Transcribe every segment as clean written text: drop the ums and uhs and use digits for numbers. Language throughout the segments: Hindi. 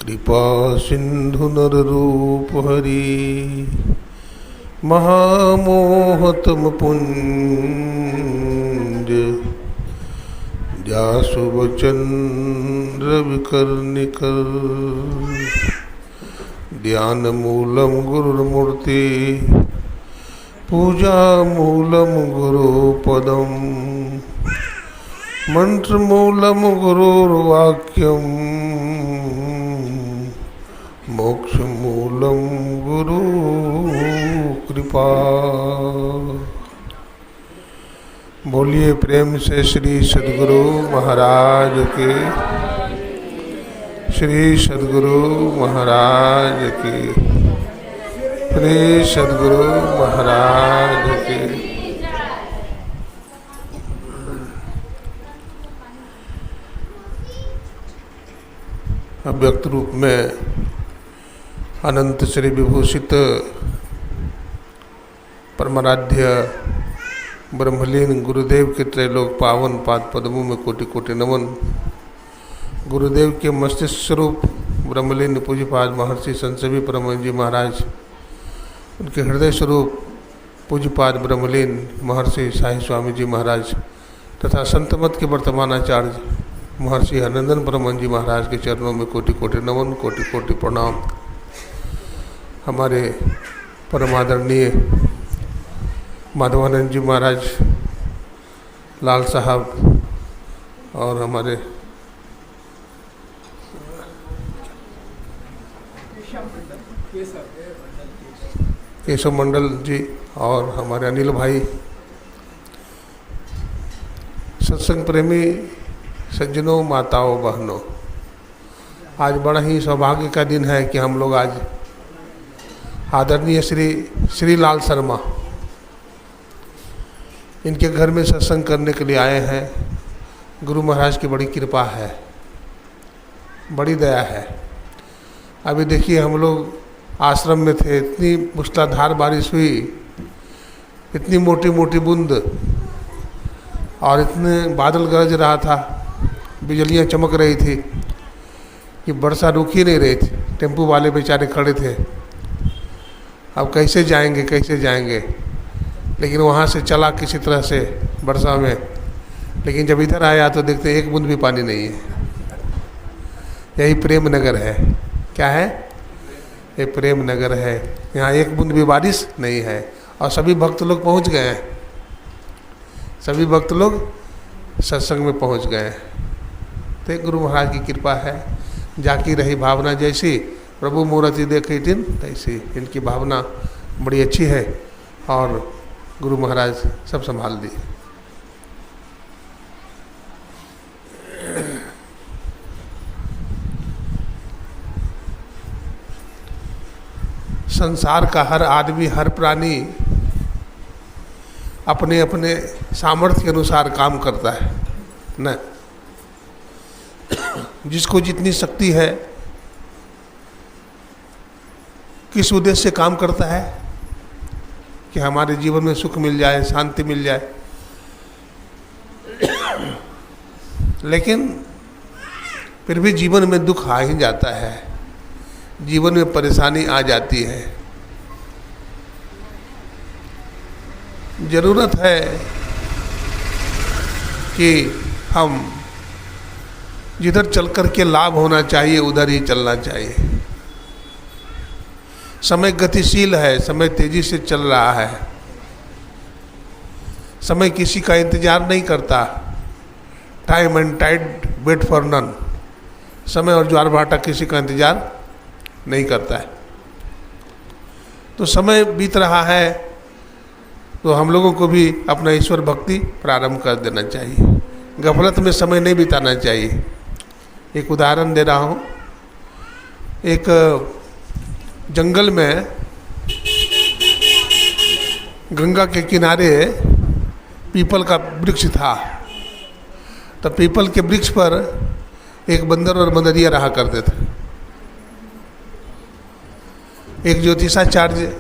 कृपा सिंधु नर रूप हरि महामोहतम पुंज जासु वचन रविकर निकर ध्यान मूलम गुरुर्मूर्ति पूजा मूलम गुरुपदम मंत्र मूलम गुरुर्वाक्यम मोक्ष मूलम गुरु कृपा। बोलिए प्रेम से श्री सद्गुरु महाराज के, श्री सद्गुरु महाराज के, श्री सद्गुरु महाराज के। अव्यक्त रूप में अनंत श्री विभूषित परमाराध्य ब्रह्मलीन गुरुदेव के त्रैलोक पावन पाद पद्मों में कोटि कोटि नमन। गुरुदेव के मस्तिष्क स्वरूप ब्रह्मलीन पूज्यपाद महर्षि संतसेवी परमहंस जी महाराज, उनके हृदय स्वरूप पूज्यपाद ब्रह्मलीन महर्षि साई स्वामी जी महाराज तथा संतमत के वर्तमान आचार्य महर्षि हरनंदन परमहंस जी महाराज के चरणों में कोटि कोटि नमन, कोटि कोटि प्रणाम। हमारे परमादरणीय माधवानंद जी महाराज, लाल साहब और हमारे केशव मंडल जी और हमारे अनिल भाई, सत्संग प्रेमी सज्जनों, माताओं, बहनों, आज बड़ा ही सौभाग्य का दिन है कि हम लोग आज आदरणीय श्री लाल शर्मा इनके घर में सत्संग करने के लिए आए हैं। गुरु महाराज की बड़ी कृपा है, बड़ी दया है। अभी देखिए हम लोग आश्रम में थे, इतनी मूसलाधार बारिश हुई, इतनी मोटी मोटी बूंद और इतने बादल गरज रहा था, बिजलियां चमक रही थी कि वर्षा रुक ही नहीं रही थी। टेम्पू वाले बेचारे खड़े थे, अब कैसे जाएंगे कैसे जाएंगे, लेकिन वहाँ से चला किसी तरह से वर्षा में। लेकिन जब इधर आया तो देखते एक बूंद भी पानी नहीं है। यही प्रेम नगर है। क्या है? ये प्रेम नगर है। यहाँ एक बूंद भी बारिश नहीं है और सभी भक्त लोग पहुँच गए हैं, सभी भक्त लोग सत्संग में पहुँच गए हैं। तो गुरु महाराज की कृपा है। जाकी रही भावना जैसी, प्रभु मूर्ति देखी दिन तैसी। इनकी भावना बड़ी अच्छी है और गुरु महाराज सब संभाल दी। संसार का हर आदमी, हर प्राणी अपने अपने सामर्थ्य के अनुसार काम करता है न। जिसको जितनी शक्ति है, किस उद्देश्य से काम करता है कि हमारे जीवन में सुख मिल जाए, शांति मिल जाए। लेकिन फिर भी जीवन में दुख आ ही जाता है, जीवन में परेशानी आ जाती है। जरूरत है कि हम जिधर चल कर के लाभ होना चाहिए उधर ही चलना चाहिए। समय गतिशील है, समय तेजी से चल रहा है। समय किसी का इंतजार नहीं करता। Time and tide wait for none. समय और ज्वार भाटा किसी का इंतजार नहीं करता है। तो समय बीत रहा है तो हम लोगों को भी अपना ईश्वर भक्ति प्रारंभ कर देना चाहिए। गफलत में समय नहीं बिताना चाहिए। एक उदाहरण दे रहा हूँ। एक जंगल में गंगा के किनारे पीपल का वृक्ष था। तो पीपल के वृक्ष पर एक बंदर और बंदरिया रहा करते थे। एक ज्योतिषाचार्य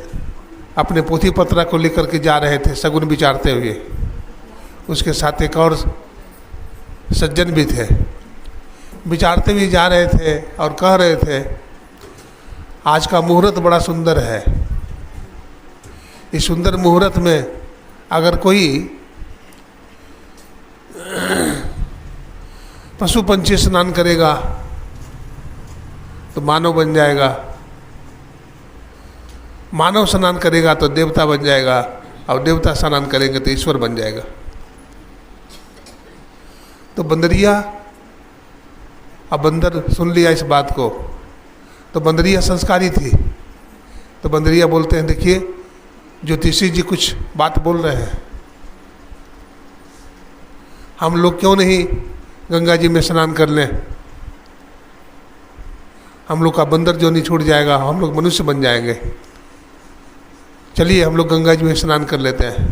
अपने पोथी पत्रा को लेकर के जा रहे थे सगुन विचारते हुए। उसके साथ एक और सज्जन भी थे। विचारते हुए जा रहे थे और कह रहे थे आज का मुहूर्त बड़ा सुंदर है। इस सुंदर मुहूर्त में अगर कोई पशु पंछी स्नान करेगा तो मानव बन जाएगा, मानव स्नान करेगा तो देवता बन जाएगा, और देवता स्नान करेंगे तो ईश्वर बन जाएगा। तो बंदरिया, अब बंदर सुन लिया इस बात को, तो बंदरिया संस्कारी थी। तो बंदरिया बोलते हैं देखिए ज्योतिषी जी कुछ बात बोल रहे हैं, हम लोग क्यों नहीं गंगा जी में स्नान कर लें, हम लोग का बंदर जो नहीं छूट जाएगा, हम लोग मनुष्य बन जाएंगे, चलिए हम लोग गंगा जी में स्नान कर लेते हैं।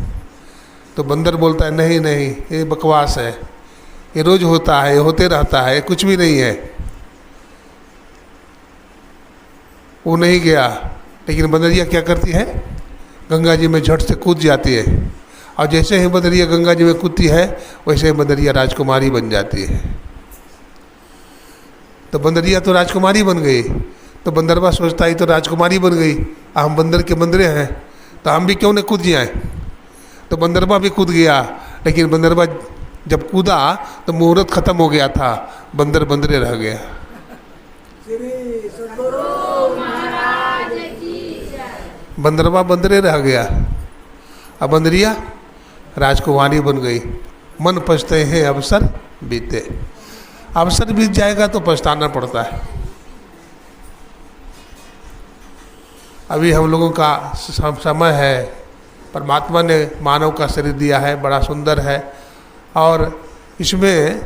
तो बंदर बोलता है नहीं नहीं, ये बकवास है, ये रोज होता है, ये होते रहता है, कुछ भी नहीं है। वो नहीं गया, लेकिन बंदरिया क्या करती है, गंगा जी में झट से कूद जाती है, और जैसे ही बंदरिया गंगा जी में कूदती है वैसे ही बंदरिया राजकुमारी बन जाती है। तो बंदरिया तो राजकुमारी बन गई, तो बंदरवा सोचता ही तो राजकुमारी बन गई, हम बंदर के बंदरे हैं तो हम भी क्यों न कूद जाएं। तो बंदरवा भी कूद गया, लेकिन बंदरवा जब कूदा तो मुहूर्त खत्म हो गया था, बंदर बंदरे रह गया। बंदरवा बंदरे रह गया, अब बंदरिया राजकुमारी बन गई। मन पछते हैं अवसर बीते, अवसर बीत जाएगा तो पछताना पड़ता है। अभी हम लोगों का समय है, परमात्मा ने मानव का शरीर दिया है, बड़ा सुंदर है, और इसमें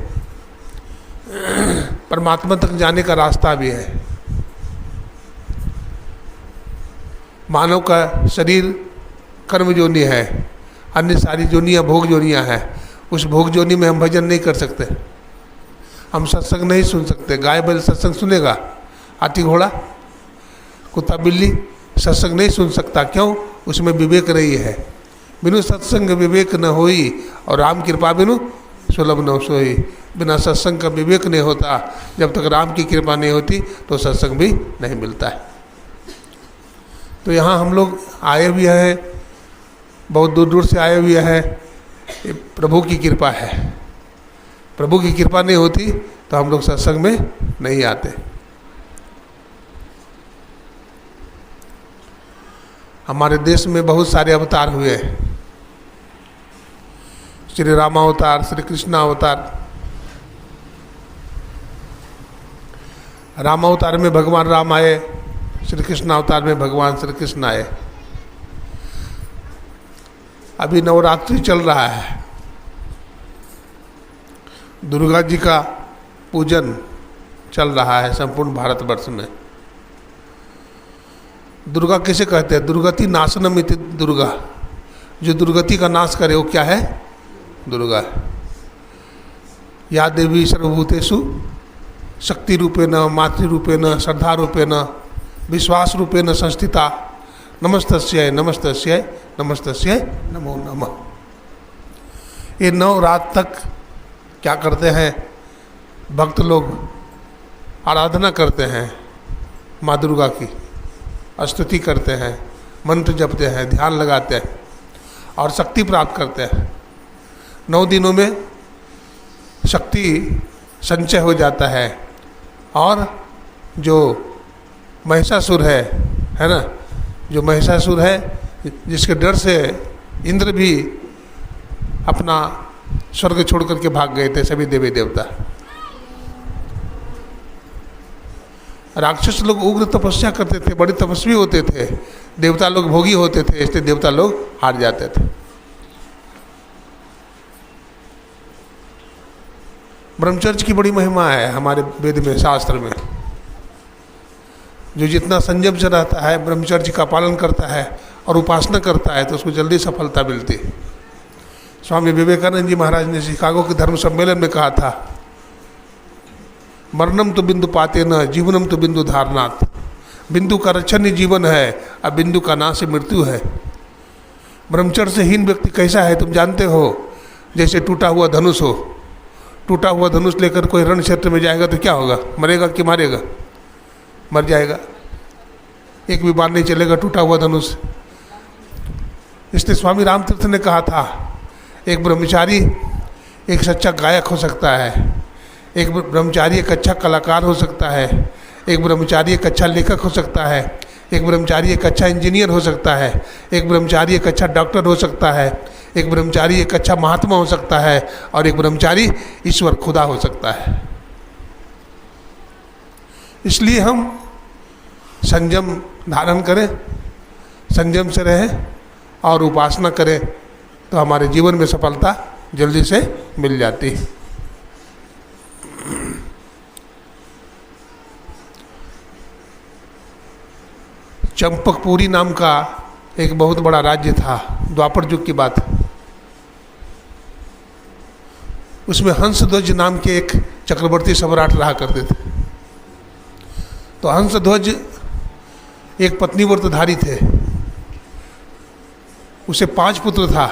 परमात्मा तक जाने का रास्ता भी है। मानव का शरीर कर्म जोनी है, अन्य सारी जोनियाँ भोग जोनियाँ हैं। उस भोग जोनी में हम भजन नहीं कर सकते, हम सत्संग नहीं सुन सकते। गाय बैल सत्संग सुनेगा, हाथी घोड़ा कुत्ता बिल्ली सत्संग नहीं सुन सकता, क्यों? उसमें विवेक नहीं है। बिनु सत्संग विवेक न होई, और राम कृपा बिनु सुलभ न सोई। बिना सत्संग का विवेक नहीं होता, जब तक राम की कृपा नहीं होती तो सत्संग भी नहीं मिलता है। तो यहाँ हम लोग आए हुए हैं, बहुत दूर दूर से आए हुए हैं, ये प्रभु की कृपा है। प्रभु की कृपा नहीं होती तो हम लोग सत्संग में नहीं आते। हमारे देश में बहुत सारे अवतार हुए हैं, श्री राम अवतार, श्री कृष्ण अवतार। राम अवतार में भगवान राम आए, श्री कृष्ण अवतार में भगवान श्री कृष्ण आए। अभी नवरात्रि चल रहा है, दुर्गा जी का पूजन चल रहा है संपूर्ण भारतवर्ष में। दुर्गा किसे कहते हैं? दुर्गति नाशनम इति दुर्गा, जो दुर्गति का नाश करे वो क्या है? दुर्गा। या देवी सर्वभूतेषु शक्ति रूपेण मातृ रूपेण श्रद्धा रूपेण विश्वास रूपेण संस्थिता नमस्तस्यै नमस्तस्यै नमस्तस्यै नमो नमः। ये 9 रात तक क्या करते हैं भक्त लोग? आराधना करते हैं माँ दुर्गा की, स्तुति करते हैं, मंत्र जपते हैं, ध्यान लगाते हैं और शक्ति प्राप्त करते हैं। 9 दिनों में शक्ति संचय हो जाता है, और जो महिषासुर है ना, जो महिषासुर है जिसके डर से इंद्र भी अपना स्वर्ग छोड़ करके भाग गए थे, सभी देवी देवता। राक्षस लोग उग्र तपस्या करते थे, बड़े तपस्वी होते थे, देवता लोग भोगी होते थे, इसलिए देवता लोग हार जाते थे। ब्रह्मचर्य की बड़ी महिमा है हमारे वेद में, शास्त्र में। जो जितना संयम से रहता है, ब्रह्मचर्य का पालन करता है और उपासना करता है, तो उसको जल्दी सफलता मिलती है। स्वामी विवेकानंद जी महाराज ने शिकागो के धर्म सम्मेलन में कहा था, मरणम तो बिंदु पाते न जीवनम तो बिंदु धारनाथ। बिंदु का रक्षण ही जीवन है, अब बिंदु का नाश ही मृत्यु है। ब्रह्मचर्य से हीन व्यक्ति कैसा है तुम जानते हो? जैसे टूटा हुआ धनुष हो, टूटा हुआ धनुष लेकर कोई रण क्षेत्र में जाएगा तो क्या होगा, मरेगा कि मारेगा? मर जाएगा, एक भी बार नहीं चलेगा टूटा हुआ धनुष। इसलिए स्वामी रामतीर्थ ने कहा था, एक ब्रह्मचारी एक सच्चा गायक हो सकता है, एक ब्रह्मचारी एक अच्छा कलाकार हो सकता है, एक ब्रह्मचारी एक अच्छा लेखक हो सकता है, एक ब्रह्मचारी एक अच्छा इंजीनियर हो सकता है, एक ब्रह्मचारी एक अच्छा डॉक्टर हो सकता है, एक ब्रह्मचारी एक अच्छा महात्मा हो सकता है, और एक ब्रह्मचारी ईश्वर खुदा हो सकता है। इसलिए हम संयम धारण करें, संयम से रहें और उपासना करें तो हमारे जीवन में सफलता जल्दी से मिल जाती है। चंपकपुरी नाम का एक बहुत बड़ा राज्य था, द्वापर युग की बात। उसमें हंसध्वज नाम के एक चक्रवर्ती सम्राट रहा करते थे। तो हंसध्वज एक पत्नीव्रतधारी थे। उसे 5 पुत्र था,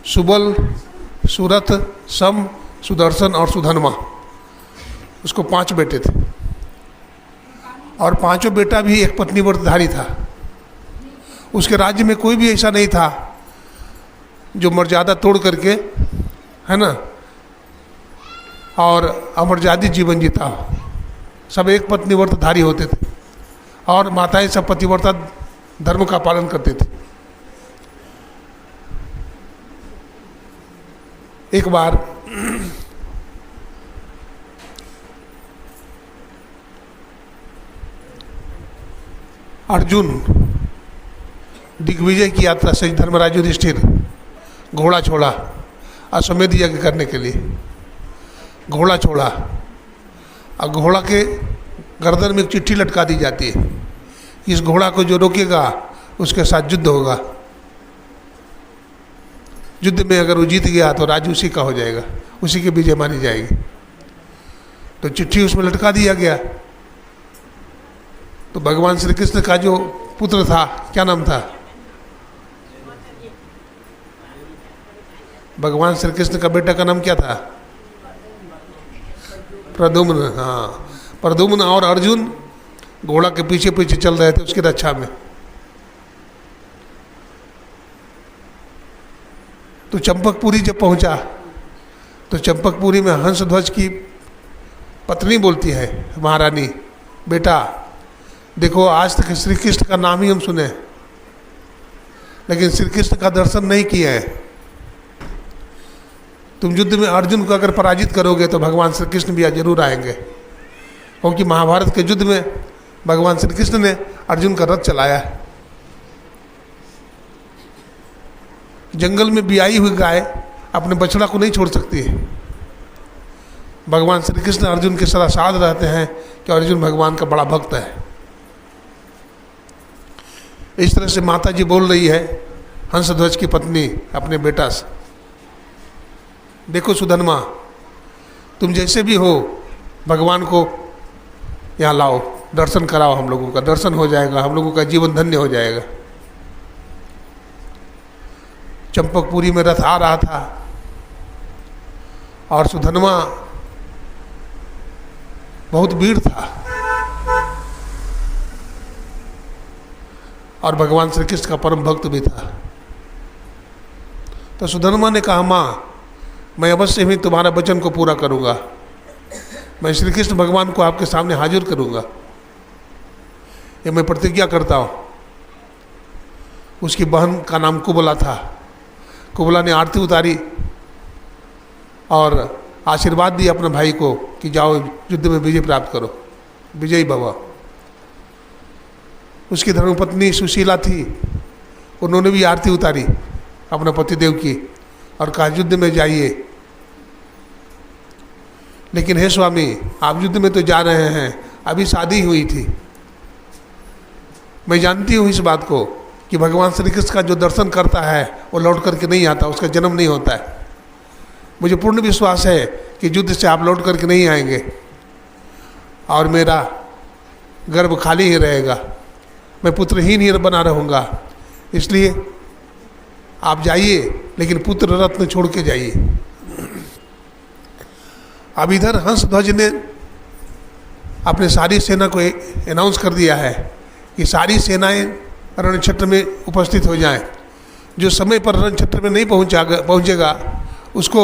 सुबल, सुरथ, सम, सुदर्शन और सुधन्मा। उसको 5 बेटे थे और 5 बेटा भी एक पत्नीव्रतधारी था। उसके राज्य में कोई भी ऐसा नहीं था जो मर्यादा तोड़ करके, है ना, और अमर्यादित जीवन जीता हो। सब एक पत्नीव्रतधारी होते थे और माताएं सब पतिव्रता धर्म का पालन करते थे। एक बार अर्जुन दिग्विजय की यात्रा से धर्मराज युधिष्ठिर घोड़ा छोड़ा अश्वमेध यज्ञ करने के लिए। घोड़ा छोड़ा और घोड़ा के गर्दन में एक चिट्ठी लटका दी जाती है, इस घोड़ा को जो रोकेगा उसके साथ युद्ध होगा। युद्ध में अगर वो जीत गया तो राज्य उसी का हो जाएगा, उसी की विजय मानी जाएगी। तो चिट्ठी उसमें लटका दिया गया। तो भगवान श्री कृष्ण का जो पुत्र था, क्या नाम था? भगवान श्री कृष्ण का बेटा का नाम क्या था? प्रद्युम्न। हाँ, प्रद्युम्न और अर्जुन घोड़ा के पीछे पीछे चल रहे थे उसकी रक्षा में। तो चंपकपुरी जब पहुंचा तो चंपकपुरी में हंसध्वज की पत्नी बोलती है, महारानी, बेटा देखो, आज तक श्री कृष्ण का नाम ही हम सुने, लेकिन श्री कृष्ण का दर्शन नहीं किए हैं। तुम युद्ध में अर्जुन को अगर पराजित करोगे तो भगवान श्री कृष्ण भी जरूर आएंगे, क्योंकि महाभारत के युद्ध में भगवान श्री कृष्ण ने अर्जुन का रथ चलाया है। जंगल में बियाई हुई गाय अपने बछड़ा को नहीं छोड़ सकती है। भगवान श्री कृष्ण अर्जुन के सदा साथ रहते हैं कि अर्जुन भगवान का बड़ा भक्त है। इस तरह से माता जी बोल रही है हंसध्वज की पत्नी अपने बेटा से, देखो सुधन्मा, तुम जैसे भी हो भगवान को यहाँ लाओ, दर्शन कराओ, हम लोगों का दर्शन हो जाएगा, हम लोगों का जीवन धन्य हो जाएगा। चंपकपुरी में रथ आ रहा था और सुधन्मा बहुत वीर था और भगवान श्री कृष्ण का परम भक्त भी था। तो सुधन्मा ने कहा, माँ मैं अवश्य ही तुम्हारा वचन को पूरा करूंगा, मैं श्री कृष्ण भगवान को आपके सामने हाजिर करूंगा, ये मैं प्रतिज्ञा करता हूँ। उसकी बहन का नाम कुबला था। कुबला ने आरती उतारी और आशीर्वाद दिया अपने भाई को कि जाओ युद्ध में विजय प्राप्त करो, विजयी भव। उसकी धर्मपत्नी सुशीला थी, उन्होंने भी आरती उतारी अपने पतिदेव की और कहा युद्ध में जाइए। लेकिन हे स्वामी, आप युद्ध में तो जा रहे हैं, अभी शादी हुई थी। मैं जानती हूँ इस बात को कि भगवान श्री कृष्ण का जो दर्शन करता है वो लौट करके नहीं आता, उसका जन्म नहीं होता है। मुझे पूर्ण विश्वास है कि युद्ध से आप लौट करके नहीं आएंगे और मेरा गर्भ खाली ही रहेगा, मैं पुत्रहीन ही बना रहूँगा। इसलिए आप जाइए, लेकिन पुत्र रत्न छोड़ के जाइए। अब इधर हंस ध्वज ने अपने सारी सेना को अनाउंस कर दिया है कि सारी सेनाएं रणक्षेत्र में उपस्थित हो जाएं। जो समय पर रणक्षेत्र में नहीं पहुंचेगा उसको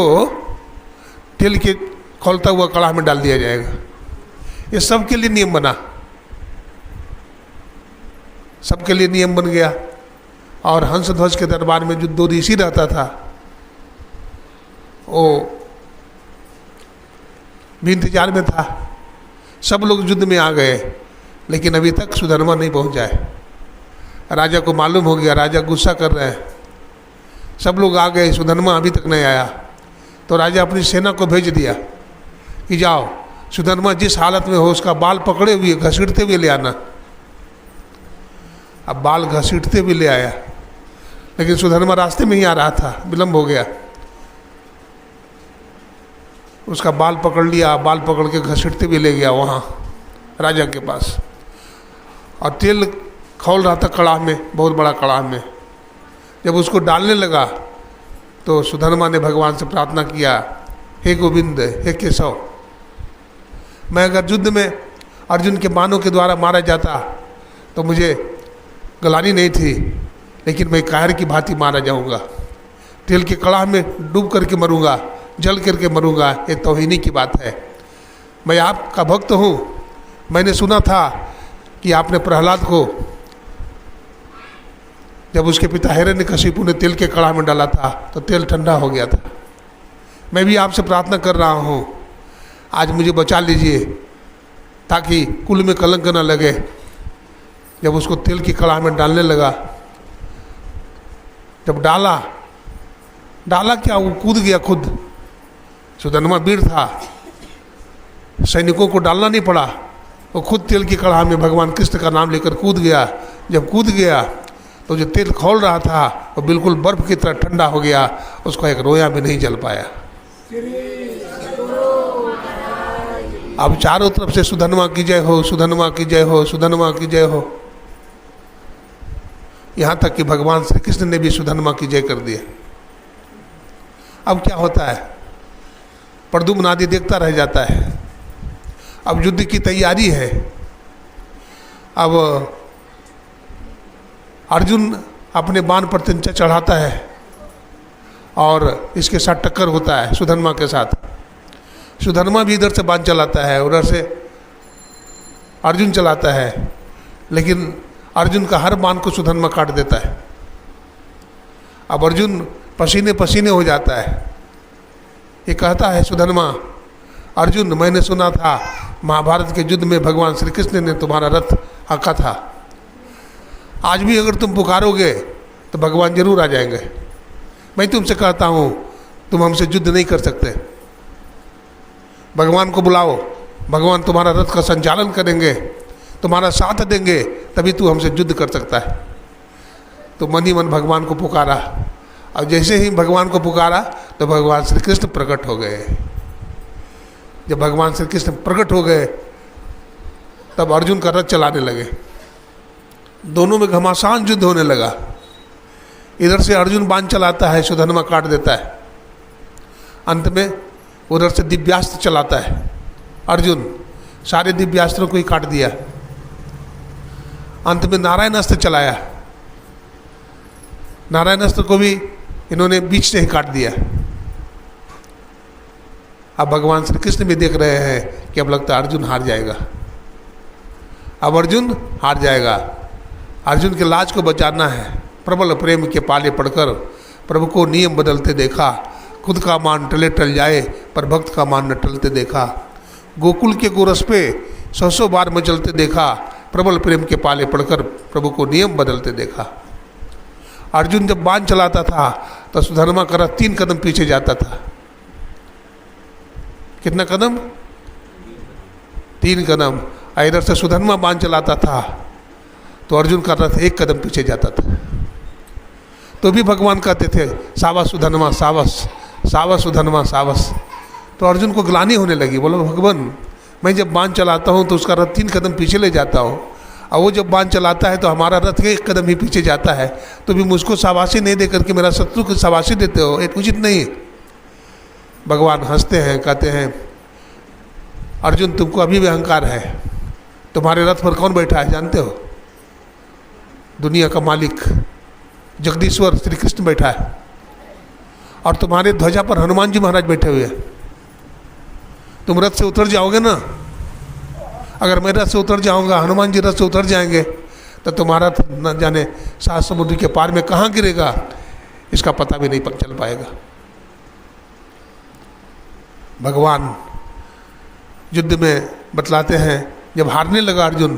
तेल के खौलता हुआ कड़ाह में डाल दिया जाएगा। ये सबके लिए नियम बना, सबके लिए नियम बन गया। और हंस ध्वज के दरबार में जो 2 ऋषि रहता था वो भी इंतजार में था। सब लोग युद्ध में आ गए, लेकिन अभी तक सुधर्मा नहीं पहुंचा है। राजा को मालूम हो गया, राजा गुस्सा कर रहे हैं। सब लोग आ गए, सुधर्मा अभी तक नहीं आया। तो राजा अपनी सेना को भेज दिया कि जाओ सुधर्मा जिस हालत में हो उसका बाल पकड़े हुए घसीटते हुए ले आना। अब बाल घसीटते हुए ले आया, लेकिन सुधर्मा रास्ते में ही आ रहा था, विलम्ब हो गया। उसका बाल पकड़ लिया, बाल पकड़ के घसीटते हुए ले गया वहाँ राजा के पास। और तेल खौल रहा था कड़ाह में, बहुत बड़ा कड़ाह में। जब उसको डालने लगा तो सुधर्मा ने भगवान से प्रार्थना किया, हे गोविंद, हे केशव, मैं अगर युद्ध में अर्जुन के बाणों के द्वारा मारा जाता तो मुझे गलानी नहीं थी, लेकिन मैं कायर की भांति मारा जाऊंगा, तेल के कड़ाह में डूब करके मरूंगा, जल करके मरूंगा। ये तौहीनी की बात है। मैं आपका भक्त हूँ। मैंने सुना था कि आपने प्रहलाद को, जब उसके पिता हिरण्यकशिपु ने तेल के कड़ाह में डाला था तो तेल ठंडा हो गया था। मैं भी आपसे प्रार्थना कर रहा हूँ, आज मुझे बचा लीजिए ताकि कुल में कलंक न लगे। जब उसको तेल की कड़ाह में डालने लगा, जब डाला क्या, वो कूद गया खुद। सुधर्मा वीर था, सैनिकों को डालना नहीं पड़ा, वो खुद तेल की कड़ाह में भगवान कृष्ण का नाम लेकर कूद गया। जब कूद गया तो जो तेल खौल रहा था वो बिल्कुल बर्फ की तरह ठंडा हो गया, उसका एक रोया भी नहीं जल पाया। अब चारों तरफ से सुधर्मा की जय हो, सुधर्मा की जय हो, सुधर्मा की जय हो। यहाँ तक कि भगवान श्री कृष्ण ने भी सुधर्मा की जय कर दी। अब क्या होता है, प्रद्युम्न आदि देखता रह जाता है। अब युद्ध की तैयारी है। अब अर्जुन अपने बाण पर तिनचा चढ़ाता है और इसके साथ टक्कर होता है सुधर्मा के साथ। सुधर्मा भी इधर से बाण चलाता है, उधर से अर्जुन चलाता है, लेकिन अर्जुन का हर बाण को सुधर्मा काट देता है। अब अर्जुन पसीने पसीने हो जाता है। ये कहता है सुधर्मा, अर्जुन, मैंने सुना था महाभारत के युद्ध में भगवान श्री कृष्ण ने तुम्हारा रथ हाँका था। आज भी अगर तुम पुकारोगे तो भगवान जरूर आ जाएंगे। मैं तुमसे कहता हूँ, तुम हमसे युद्ध नहीं कर सकते। भगवान को बुलाओ, भगवान तुम्हारा रथ का संचालन करेंगे, तुम्हारा साथ देंगे, तभी तू हमसे युद्ध कर सकता है। तो मन ही मन भगवान को पुकारा, और जैसे ही भगवान को पुकारा तो भगवान श्री कृष्ण प्रकट हो गए। जब भगवान श्री कृष्ण प्रकट हो गए तब अर्जुन का रथ चलाने लगे। दोनों में घमासान युद्ध होने लगा। इधर से अर्जुन बाण चलाता है, सुधर्मा काट देता है। अंत में उधर से दिव्यास्त्र चलाता है अर्जुन, सारे दिव्यास्त्रों को ही काट दिया। अंत में नारायण अस्त्र चलाया, नारायण अस्त्र को भी इन्होंने बीच से ही काट दिया। अब भगवान श्री कृष्ण भी देख रहे हैं कि अब लगता है अर्जुन हार जाएगा, अब अर्जुन हार जाएगा। अर्जुन के लाज को बचाना है। प्रबल प्रेम के पाले पड़कर प्रभु को नियम बदलते देखा, खुद का मान टले टल जाए पर भक्त का मान न टलते देखा। गोकुल के गोरस पे 100 बार मचलते देखा, प्रबल प्रेम के पाले पड़कर प्रभु को नियम बदलते देखा। अर्जुन जब बाण चलाता था तो सुधर्मा का रथ 3 कदम पीछे जाता था। कितना कदम? 3 कदम। इधर से सुधर्मा बाण चलाता था तो अर्जुन का रथ 1 कदम पीछे जाता था। तो भी भगवान कहते थे, सावस सुधर्मा सावस, सावस सुधर्मा सावस। तो अर्जुन को ग्लानि होने लगी, बोलो भगवान, मैं जब बाण चलाता हूँ तो उसका रथ 3 कदम पीछे ले जाता हूँ, और वो जब बाण चलाता है तो हमारा रथ 1 कदम ही पीछे जाता है, तो भी मुझको शाबाशी नहीं दे करके मेरा शत्रु को शाबाशी देते हो, ये उचित नहीं। भगवान हंसते हैं, कहते हैं, अर्जुन तुमको अभी भी अहंकार है। तुम्हारे रथ पर कौन बैठा है जानते हो? दुनिया का मालिक जगदीश्वर श्री कृष्ण बैठा है, और तुम्हारे ध्वजा पर हनुमान जी महाराज बैठे हुए हैं। तुम रथ से उतर जाओगे ना, अगर मैं रथ से उतर जाऊंगा, हनुमान जी रथ से उतर जाएंगे, तो तुम्हारा न जाने 7 समुद्र के पार में कहाँ गिरेगा, इसका पता भी नहीं चल पाएगा। भगवान युद्ध में बतलाते हैं, जब हारने लगा अर्जुन,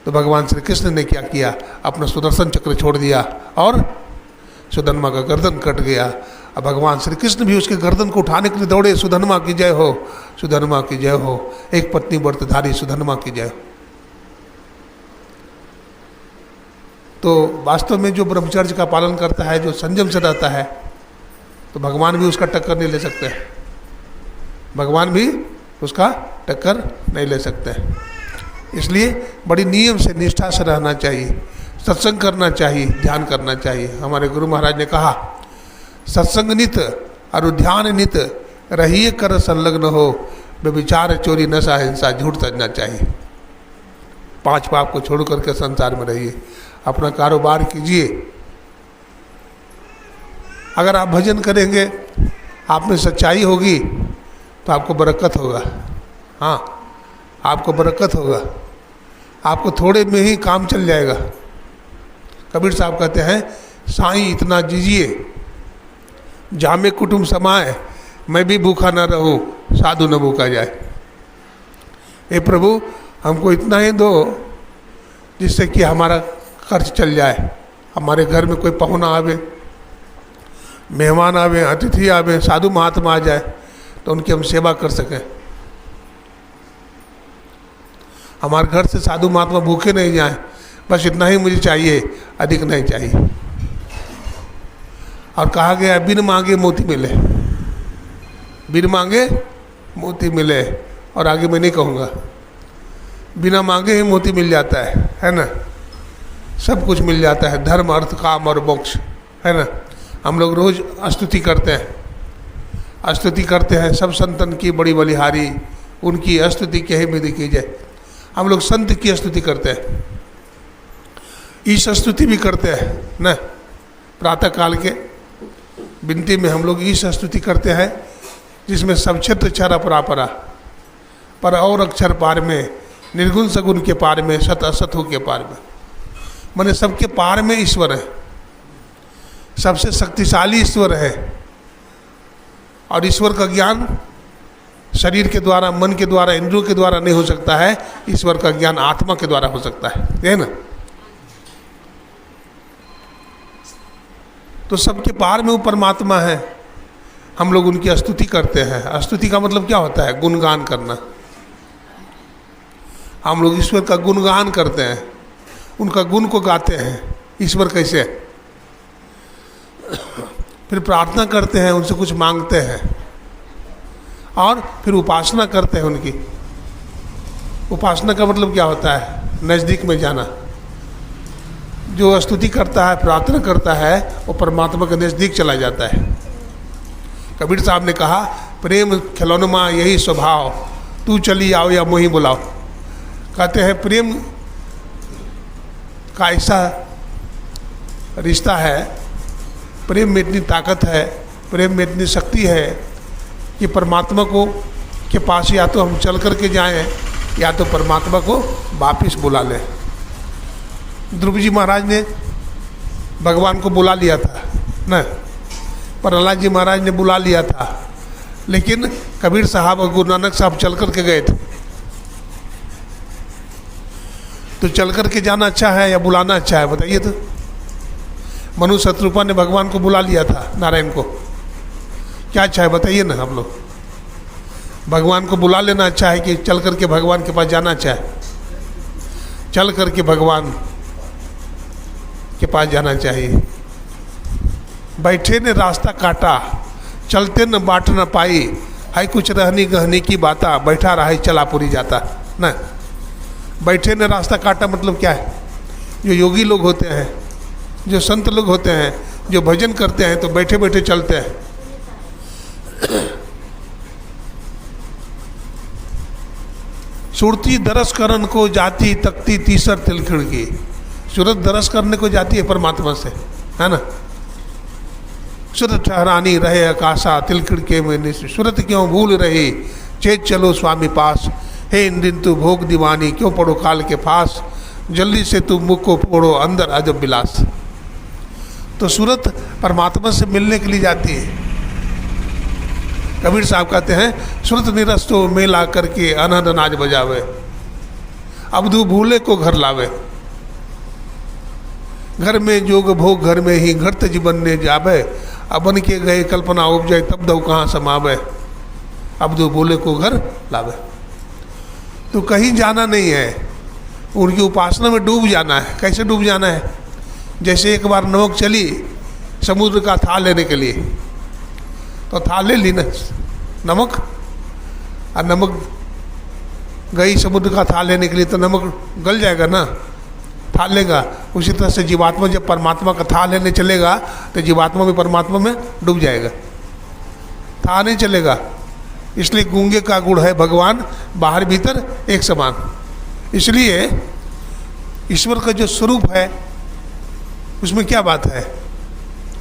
तो भगवान श्री कृष्ण ने क्या किया, अपना सुदर्शन चक्र छोड़ दिया और सुधन्मा का गर्दन कट गया। अब भगवान श्री कृष्ण भी उसके गर्दन को उठाने के लिए दौड़े, सुधन्मा की जय हो, सुधन्मा की जय हो, एक पत्नी व्रतधारी सुधन्मा की जय हो। तो वास्तव में जो ब्रह्मचर्य का पालन करता है, जो संयम से रहता है, तो भगवान भी उसका टक्कर नहीं ले सकते हैं। भगवान भी उसका टक्कर नहीं ले सकते हैं। इसलिए बड़ी नियम से, निष्ठा से रहना चाहिए, सत्संग करना चाहिए, ध्यान करना चाहिए। हमारे गुरु महाराज ने कहा, सत्संग नित और ध्यान नित रहिए कर संलग्न हो, व्यभिचार चोरी नशा हिंसा झूठ तजना चाहिए। 5 पाप को छोड़ करके संसार में रहिए, अपना कारोबार कीजिए। अगर आप भजन करेंगे, आप में सच्चाई होगी, तो आपको बरकत होगा। हाँ, आपको बरकत होगा, आपको थोड़े में ही काम चल जाएगा। कबीर साहब कहते हैं, साईं इतना दीजिए जामे कुटुंब समाए, मैं भी भूखा न रहूं, साधु न भूखा जाए। ए प्रभु, हमको इतना ही दो जिससे कि हमारा खर्च चल जाए, हमारे घर में कोई पहुना आवे, मेहमान आवे, अतिथि आवे, साधु महात्मा आ जाए, तो उनकी हम सेवा कर सकें। हमारे घर से साधु महात्मा भूखे नहीं जाएं, बस इतना ही मुझे चाहिए, अधिक नहीं चाहिए। और कहा गया, बिन मांगे मोती मिले, बिन मांगे मोती मिले। और आगे मैं नहीं कहूँगा, बिना मांगे ही मोती मिल जाता है ना? सब कुछ मिल जाता है, धर्म अर्थ काम और मोक्ष, है ना? हम लोग रोज स्तुति करते हैं, स्तुति करते हैं, सब संतन की बड़ी बलिहारी, उनकी स्तुति कहे विधि की जाए। हम लोग संत की स्तुति करते हैं, ईश स्तुति भी करते हैं ना। प्रातः काल के विनती में हम लोग ईश स्तुति करते हैं, जिसमें सब क्षेत्र क्षर अपरापरा, पर और अक्षर पार में, निर्गुण सगुण के पार में, सत असत हो के पार में। माने सबके पार में ईश्वर है, सबसे शक्तिशाली ईश्वर है। और ईश्वर का ज्ञान शरीर के द्वारा, मन के द्वारा, इंद्रियों के द्वारा नहीं हो सकता है। ईश्वर का ज्ञान आत्मा के द्वारा हो सकता है ना? तो सबके पार में वो परमात्मा है, हम लोग उनकी स्तुति करते हैं। स्तुति का मतलब क्या होता है? गुणगान करना। हम लोग ईश्वर का गुणगान करते हैं, उनका गुण को गाते हैं। ईश्वर कैसे? फिर प्रार्थना करते हैं, उनसे कुछ मांगते हैं, और फिर उपासना करते हैं उनकी। उपासना का मतलब क्या होता है? नज़दीक में जाना। जो स्तुति करता है, प्रार्थना करता है, वो परमात्मा के नज़दीक चला जाता है। कबीर साहब ने कहा, प्रेम खिलौनमा यही स्वभाव, तू चली आओ या मोही बुलाओ। कहते हैं प्रेम का ऐसा रिश्ता है, प्रेम में इतनी ताकत है, प्रेम में इतनी शक्ति है कि परमात्मा को के पास या तो हम चल कर के जाएं, या तो परमात्मा को वापिस बुला लें। ध्रुव जी महाराज ने भगवान को बुला लिया था न, प्रहलाद जी महाराज ने बुला लिया था, लेकिन कबीर साहब और गुरु नानक साहब चल कर के गए थे। तो चल कर के जाना अच्छा है या बुलाना अच्छा है, बताइए तो? मनु शत्रुपा ने भगवान को बुला लिया था, नारायण को। क्या अच्छा है बताइए ना? हम लोग भगवान को बुला लेना अच्छा है कि चल करके भगवान के पास जाना अच्छा है? चल करके भगवान के पास जाना चाहिए। बैठे ने रास्ता काटा, चलते न बाट न पाई, है कुछ रहनी गहनी की बाता, बैठा रहा चला पूरी जाता न। बैठे ने रास्ता काटा मतलब क्या है? जो योगी लोग होते हैं, जो संत लोग होते हैं, जो भजन करते हैं, तो बैठे बैठे चलते हैं। सुरती दरस करन को जाती तकती तीसर तिलखिड़ की। सूरत दरस करने को जाती है परमात्मा से, है ना। सूरत ठहरानी रहे आकाशा तिलखिड़ के में सूरत क्यों भूल रही, चेत चलो स्वामी पास। हे इन दिन तू भोग दीवानी, क्यों पड़ो काल के पास। जल्दी से तू मुख को फोड़ो अंदर अजब विलास। तो सूरत परमात्मा से मिलने के लिए जाती है। कबीर साहब कहते हैं सूरत निरस्तो मेला करके अनहद नाज बजावे, अबदू भूले को घर लावे। घर में जोग भोग घर में ही घरत जीवन ने जावे, अबन के गए कल्पना उपजाए तब दो कहाँ समावे। अबदू भूले को घर लावे। तो कहीं जाना नहीं है, उनकी उपासना में डूब जाना है। कैसे डूब जाना है? जैसे एक बार नौक चली समुद्र का था लेने के लिए, तो था ले ली ना नमक, और नमक गई समुद्र का था लेने के लिए, तो नमक गल जाएगा ना, था लेगा। उसी तरह से जीवात्मा जब परमात्मा का था लेने चलेगा तो जीवात्मा भी परमात्मा में डूब जाएगा, था नहीं चलेगा। इसलिए गूंगे का गुड़ है भगवान, बाहर भीतर एक समान। इसलिए ईश्वर का जो स्वरूप है उसमें क्या बात है?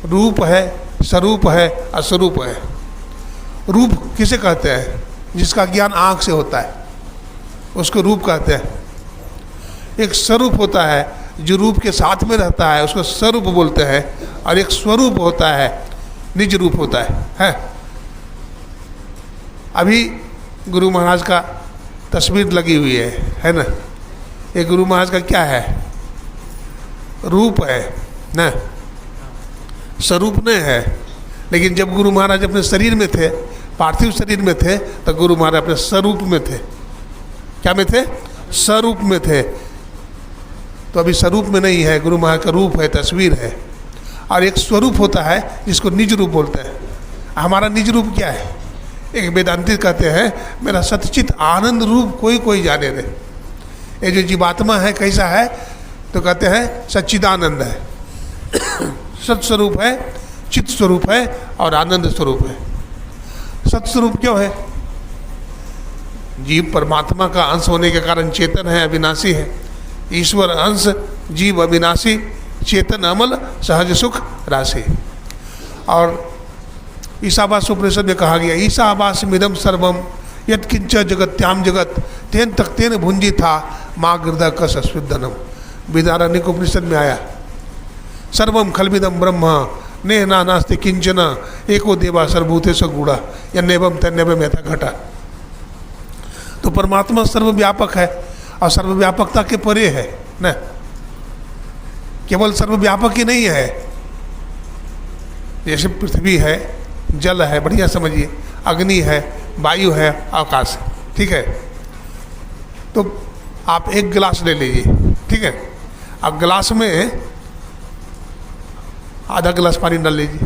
रूप है, स्वरूप है, अस्वरूप है। रूप किसे कहते हैं? जिसका ज्ञान आँख से होता है उसको रूप कहते हैं। एक स्वरूप होता है जो रूप के साथ में रहता है, उसको स्वरूप बोलते हैं। और एक स्वरूप होता है, निज रूप होता है। अभी गुरु महाराज का तस्वीर लगी हुई है ना। ये गुरु महाराज का क्या है? रूप है ना, स्वरूप नहीं है। लेकिन जब गुरु महाराज अपने शरीर में थे, पार्थिव शरीर में थे, तो गुरु महाराज अपने स्वरूप में थे। क्या में थे? स्वरूप में थे। तो अभी स्वरूप में नहीं है, गुरु महाराज का रूप है, तस्वीर है। और एक स्वरूप होता है जिसको निज रूप बोलते हैं। हमारा निज रूप क्या है? एक वेदांती कहते हैं मेरा सतचित आनंद रूप कोई कोई जाने दे। ये जो जीवात्मा है कैसा है? तो कहते हैं सच्चिदानंद है, सत्स्वरूप है, चित्त स्वरूप है और आनंद स्वरूप है। सत्स्वरूप क्यों है? जीव परमात्मा का अंश होने के कारण चेतन है, अविनाशी है। ईश्वर अंश, जीव अविनाशी, चेतन अमल, सहज सुख राशि। और ईशावास उपनिषद में कहा गया ईशावास मिदम सर्वम यत्किंच जगत्याम जगत तेन तक तेन भुंजी था माँ गृदा कस अस्विदनम। विदारण्यक उपनिषद में आया सर्वम खलविदम ब्रह्म नेह नास्ति किंचन एको देवा सर्वभूतेषु गूढ़ा यन्नेवम तन्नेवम यथा घटा। तो परमात्मा सर्वव्यापक है और सर्वव्यापकता के परे है न। केवल सर्वव्यापक ही नहीं है, जैसे पृथ्वी है, जल है, बढ़िया समझिए, अग्नि है, वायु है, आकाश है, ठीक है। तो आप एक गिलास ले लीजिए, ठीक है। अब गिलास में आधा गिलास पानी डाल लीजिए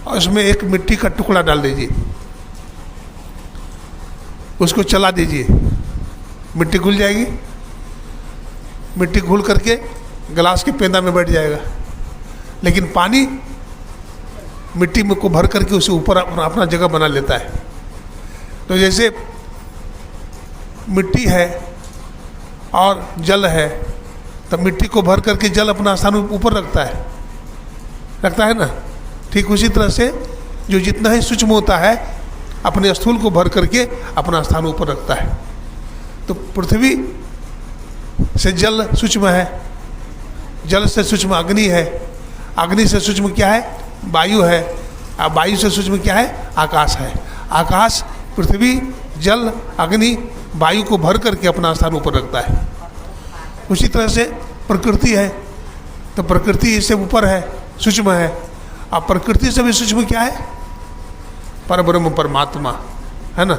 और उसमें एक मिट्टी का टुकड़ा डाल दीजिए, उसको चला दीजिए, मिट्टी घुल जाएगी। मिट्टी घुल करके गिलास के पेंदा में बैठ जाएगा। लेकिन पानी मिट्टी में को भर करके उसे ऊपर अपना जगह बना लेता है। तो जैसे मिट्टी है और जल है, तो मिट्टी को भर करके जल अपना स्थान ऊपर रखता है ना। ठीक उसी तरह से जो जितना ही सूक्ष्म होता है अपने स्थूल को भर करके अपना स्थान ऊपर रखता है। तो पृथ्वी से जल सूक्ष्म है, जल से सूक्ष्म अग्नि है, अग्नि से सूक्ष्म क्या है? वायु है, और वायु से सूक्ष्म क्या है? आकाश है। आकाश पृथ्वी, जल, अग्नि, वायु को भर करके अपना स्थान ऊपर रखता है। उसी तरह से प्रकृति है, तो प्रकृति इससे ऊपर है, सूक्ष्म है। अब प्रकृति से भी सूक्ष्म क्या है? परब्रह्म परमात्मा है ना।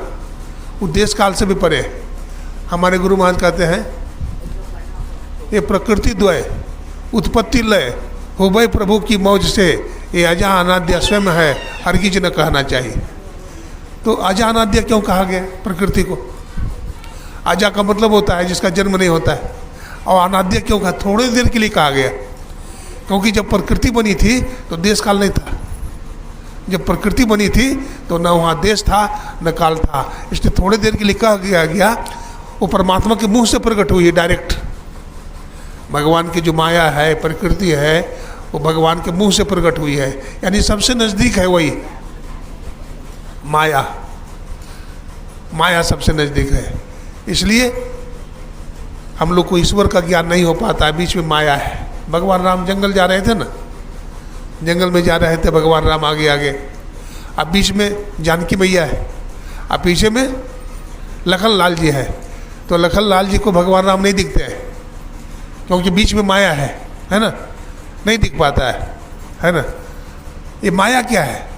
वो देश काल से भी परे है। हमारे गुरु महाराज कहते हैं ये प्रकृति द्वय उत्पत्ति लय हो गए प्रभु की मौज से, ये अजा अनाद्य स्वयं है, हर किसी न कहना चाहिए। तो अजा अनाद्य क्यों कहा गया प्रकृति को? अजा का मतलब होता है जिसका जन्म नहीं होता है, और अनाद्य क्यों कहा? थोड़ी देर के लिए कहा गया, क्योंकि जब प्रकृति बनी थी तो देश काल नहीं था। जब प्रकृति बनी थी तो न वहाँ देश था न काल था, इसलिए थोड़ी देर के लिए कहा गया वो परमात्मा के मुंह से प्रकट हुई है डायरेक्ट। भगवान की जो माया है, प्रकृति है, वो भगवान के मुंह से प्रकट हुई है, यानी सबसे नज़दीक है वही माया। माया सबसे नज़दीक है, इसलिए हम लोग को ईश्वर का ज्ञान नहीं हो पाता है, बीच में माया है। भगवान राम जंगल जा रहे थे ना, जंगल में जा रहे थे भगवान राम आगे आगे, अब बीच में जानकी मैया है, अब पीछे में लखन लाल जी है। तो लखन लाल जी को भगवान राम नहीं दिखते हैं, क्योंकि बीच में माया है ना, नहीं दिख पाता है ना। ये माया क्या है?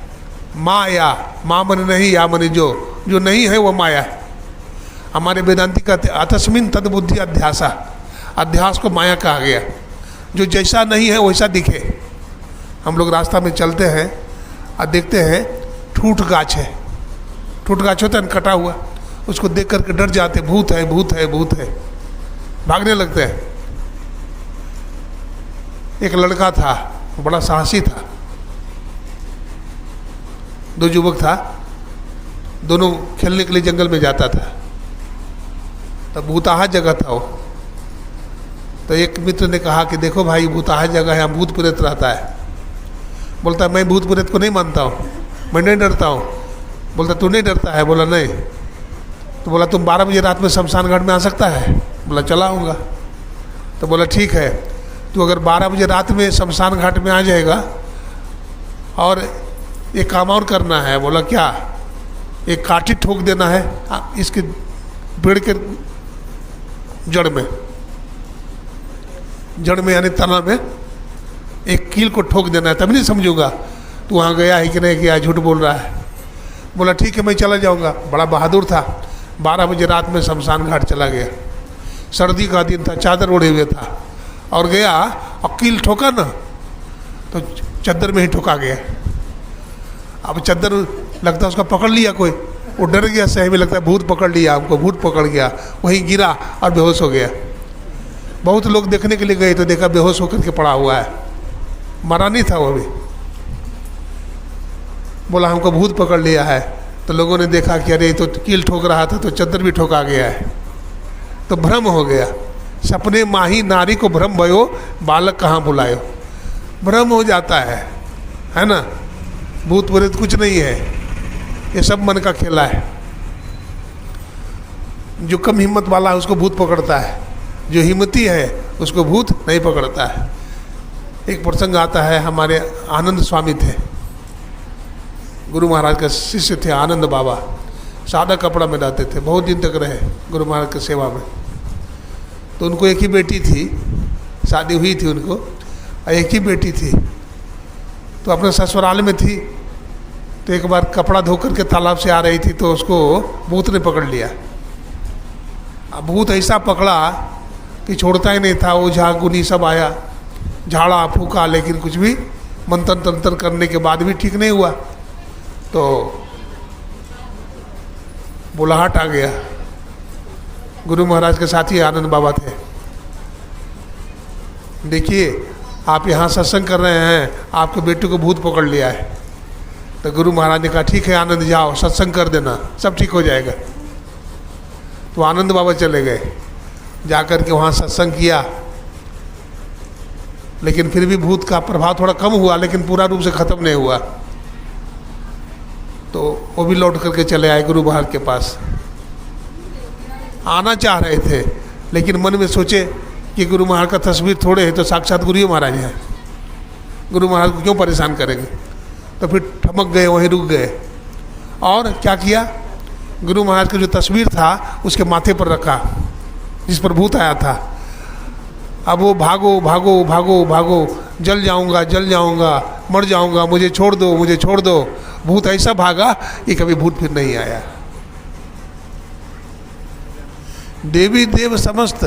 माया, माँ मन नहीं, या मन जो नहीं है वो माया है। हमारे वेदांती कहते अतस्मिन तद बुद्धि अध्यासा, अध्यास को माया कहा गया, जो जैसा नहीं है वैसा दिखे। हम लोग रास्ता में चलते हैं और देखते हैं ठूठ गाछ है, ठूठ गाछ होता है कटा हुआ, उसको देख करके डर जाते, भूत है भूत है भूत है, भागने लगते हैं। एक लड़का था, बड़ा साहसी था, दो युवक था, दोनों खेलने के लिए जंगल में जाता था। तब भूताहा जगह था वो, तो एक मित्र ने कहा कि देखो भाई भूताहा जगह है, यहाँ भूत प्रेत रहता है। बोलता मैं भूत प्रेत को नहीं मानता हूँ, मैं नहीं डरता हूँ। बोलता तू नहीं डरता है? बोला नहीं। तो बोला तुम 12 बजे रात में शमशान घाट में आ सकता है? बोला चला आऊँगा। तो बोला ठीक है, तू अगर 12 बजे रात में शमशान घाट में आ जाएगा और एक काम और करना है। बोला क्या? एक काठी ठोक देना है इसके पेड़ के जड़ में यानी तना में एक कील को ठोक देना है, तभी नहीं समझूंगा तू वहाँ गया है कि नहीं गया, झूठ बोल रहा है। बोला ठीक है मैं चला जाऊँगा। बड़ा बहादुर था, 12 बजे रात में शमशान घाट चला गया। सर्दी का दिन था, चादर ओढ़े हुए था, और गया और कील ठोका ना तो चद्दर में ही ठोका गया। अब चद्दर लगता है उसका पकड़ लिया कोई, वो डर गया, सही में लगता है भूत पकड़ लिया हमको, भूत पकड़ गया, वहीं गिरा और बेहोश हो गया। बहुत लोग देखने के लिए गए तो देखा बेहोश होकर के पड़ा हुआ है, मरा नहीं था वो भी। बोला हमको भूत पकड़ लिया है। तो लोगों ने देखा कि अरे तो कील ठोक रहा था तो चद्दर भी ठोका गया है, तो भ्रम हो गया। सपने माही नारी को भ्रम भयो, बालक कहाँ बुलायो। भ्रम हो जाता है ना। भूत प्रेत कुछ नहीं है, ये सब मन का खेला है। जो कम हिम्मत वाला है उसको भूत पकड़ता है, जो हिम्मती है उसको भूत नहीं पकड़ता है। एक प्रसंग आता है, हमारे आनंद स्वामी थे, गुरु महाराज का शिष्य थे आनंद बाबा। सादा कपड़ा में रहते थे, बहुत दिन तक रहे गुरु महाराज की सेवा में। तो उनको एक ही बेटी थी, शादी हुई थी उनको, और एक ही बेटी थी। तो अपने ससुराल में थी, तो एक बार कपड़ा धो करके तालाब से आ रही थी तो उसको भूत ने पकड़ लिया। अब भूत ऐसा पकड़ा कि छोड़ता ही नहीं था। वो झागुनी सब आया, झाड़ा फूका, लेकिन कुछ भी मंथन तंत्र करने के बाद भी ठीक नहीं हुआ। तो बुलाहट आ गया। गुरु महाराज के साथी आनंद बाबा थे। देखिए आप यहाँ सत्संग कर रहे हैं, आपके बेटे को भूत पकड़ लिया है। तो गुरु महाराज ने कहा ठीक है आनंद जाओ सत्संग कर देना, सब ठीक हो जाएगा। तो आनंद बाबा चले गए, जाकर के वहाँ सत्संग किया, लेकिन फिर भी भूत का प्रभाव थोड़ा कम हुआ, लेकिन पूरा रूप से ख़त्म नहीं हुआ। तो वो भी लौट करके चले आए गुरु महाराज के पास। आना चाह रहे थे, लेकिन मन में सोचे कि गुरु महाराज का तस्वीर थोड़े है तो साक्षात गुरु महाराज है, गुरु महाराज को क्यों परेशान करेंगे। तो फिर ठमक गए, वहीं रुक गए। और क्या किया, गुरु महाराज का जो तस्वीर था उसके माथे पर रखा जिस पर भूत आया था। अब वो भागो भागो भागो भागो, जल जाऊंगा, मर जाऊंगा, मुझे छोड़ दो, मुझे छोड़ दो। भूत ऐसा भागा कि कभी भूत फिर नहीं आया। देवी देव समस्त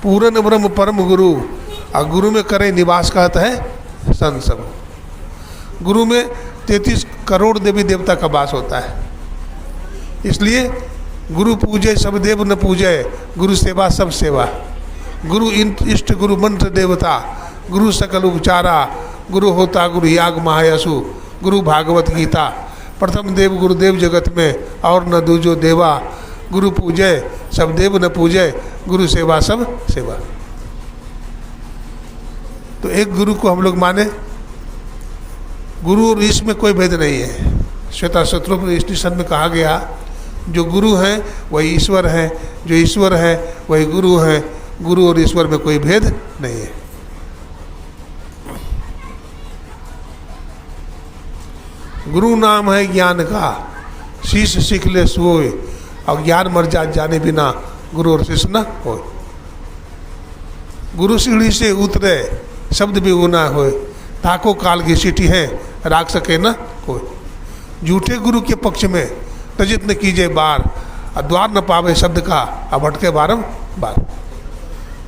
पूर्ण ब्रह्म परम गुरु, और गुरु में करे निवास कहता है संत सब। गुरु में 33 करोड़ देवी देवता का वास होता है। इसलिए गुरु पूजे सब देव न पूजे, गुरु सेवा सब सेवा। गुरु इष्ट गुरु मंत्र देवता, गुरु सकल उपचारा, गुरु होता गुरु याग महायसु, गुरु भागवत गीता। प्रथम देव गुरुदेव जगत में और न दूजो देवा, गुरु पूजे सब देव न पूजे, गुरु सेवा सब सेवा। तो एक गुरु को हम लोग माने, गुरु और ईश में कोई भेद नहीं है। श्वेता सूत्रोपनिषद में कहा गया, जो गुरु हैं वही ईश्वर है, जो ईश्वर है वही गुरु है, गुरु और ईश्वर में कोई भेद नहीं है। गुरु नाम है ज्ञान का, शीश सीख ले सोए, और ज्ञान मर जाने बिना गुरु और शिष्य न हो। गुरु सीढ़ी से उतरे शब्द भी ऊना होए, ताको काल की सीटी है राख सके न कोई। झूठे गुरु के पक्ष में तजित न कीजिए बार, द्वार न पावे शब्द का अब भटके बारंबार।